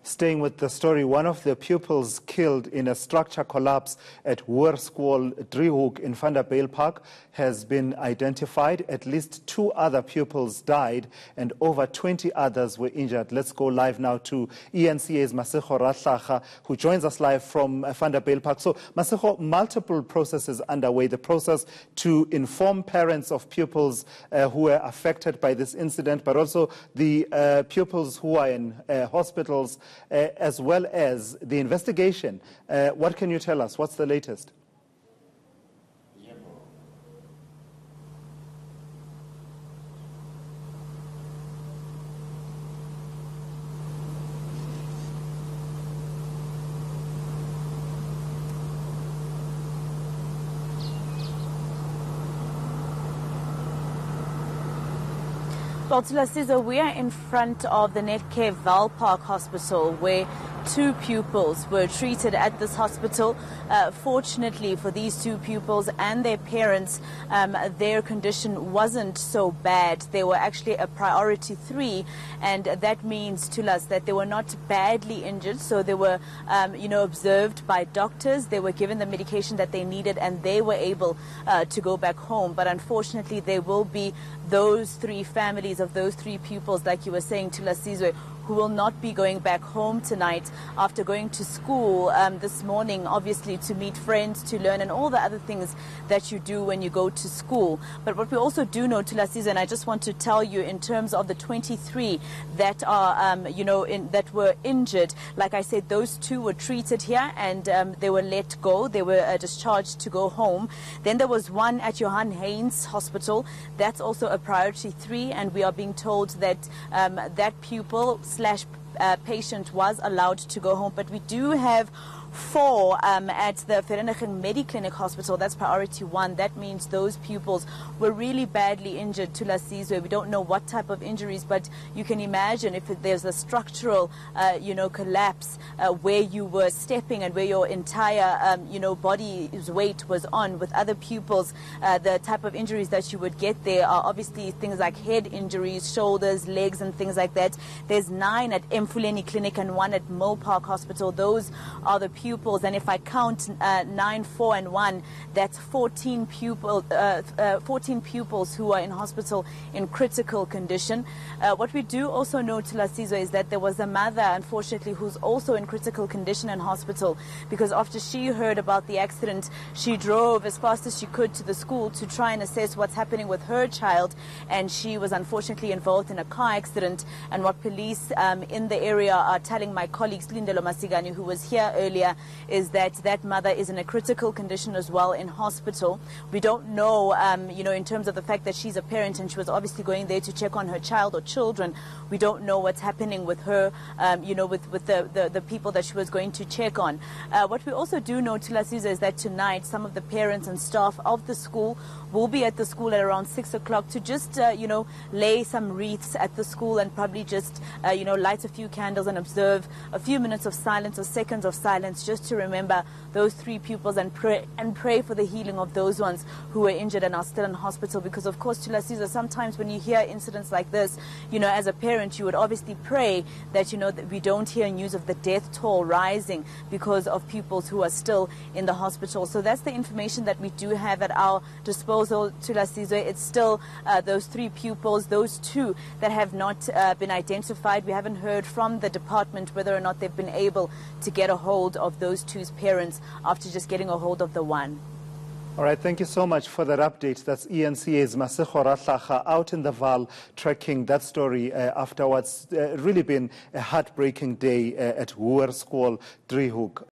Staying with the story, one of the pupils killed in a structure collapse at School Driehoek in Vanderbijlpark has been identified. At least 2 other pupils died and over 20 others were injured. Let's go live now to eNCA's Masego Rahlaga, who joins us live from Vanderbijlpark. So, Masego, multiple processes underway. The process to inform parents of pupils who were affected by this incident, but also the pupils who are in hospitals, as well as the investigation. What can you tell us? What's the latest? Well, Tulasizo, we are in front of the Vanderbijlpark Hospital where 2 pupils were treated at this hospital. Fortunately for these 2 pupils and their parents, their condition wasn't so bad. They were actually a priority 3, and that means to us that they were not badly injured. So they were, observed by doctors. They were given the medication that they needed, and they were able to go back home. But unfortunately, there will be those 3 families of those 3 pupils, like you were saying, Tulasizo, who will not be going back home tonight after going to school this morning, obviously to meet friends, to learn, and all the other things that you do when you go to school. But what we also do know, Tulasizo, and I just want to tell you in terms of the 23 that are, that were injured, like I said, those 2 were treated here and they were let go. They were discharged to go home. Then there was 1 at Johan Haynes Hospital. That's also a priority 3, and we are being told that that pupil / patient was allowed to go home. But we do have 4 at the Vanderbijlpark Mediclinic Hospital. That's priority 1. That means those pupils were really badly injured, Tulasizo. We don't know what type of injuries, but you can imagine if there's a structural, collapse where you were stepping and where your entire, body's weight was on with other pupils, the type of injuries that you would get there are obviously things like head injuries, shoulders, legs, and things like that. There's 9 at Emfuleni Clinic and 1 at Park Hospital. Those are the pupils, and if I count 9, 4, and 1, that's 14 pupils who are in hospital in critical condition. What we do also know, Tulasizo, is that there was a mother, unfortunately, who's also in critical condition in hospital, because after she heard about the accident, she drove as fast as she could to the school to try and assess what's happening with her child, and she was unfortunately involved in a car accident. And what police in the area are telling my colleague Lindelo Masigani, who was here earlier, is that that mother is in a critical condition as well in hospital. We don't know, in terms of the fact that she's a parent and she was obviously going there to check on her child or children. We don't know what's happening with her, with the people that she was going to check on. What we also do know, Tulasizo, is that tonight some of the parents and staff of the school will be at the school at around 6 o'clock to just, lay some wreaths at the school and probably just, light a few candles and observe a few minutes of silence or seconds of silence, just to remember those 3 pupils and pray for the healing of those ones who were injured and are still in hospital. Because of course, Tulasizo, sometimes when you hear incidents like this, as a parent, you would obviously pray that that we don't hear news of the death toll rising because of pupils who are still in the hospital. So that's the information that we do have at our disposal, Tulasizo. It's still those 3 pupils, those 2 that have not been identified. We haven't heard from the department whether or not they've been able to get a hold of those 2's parents after just getting a hold of the 1. All right, thank you so much for that update. That's eNCA's Masego Rahlaga out in the Val tracking that story after what's really been a heartbreaking day at School Driehoek.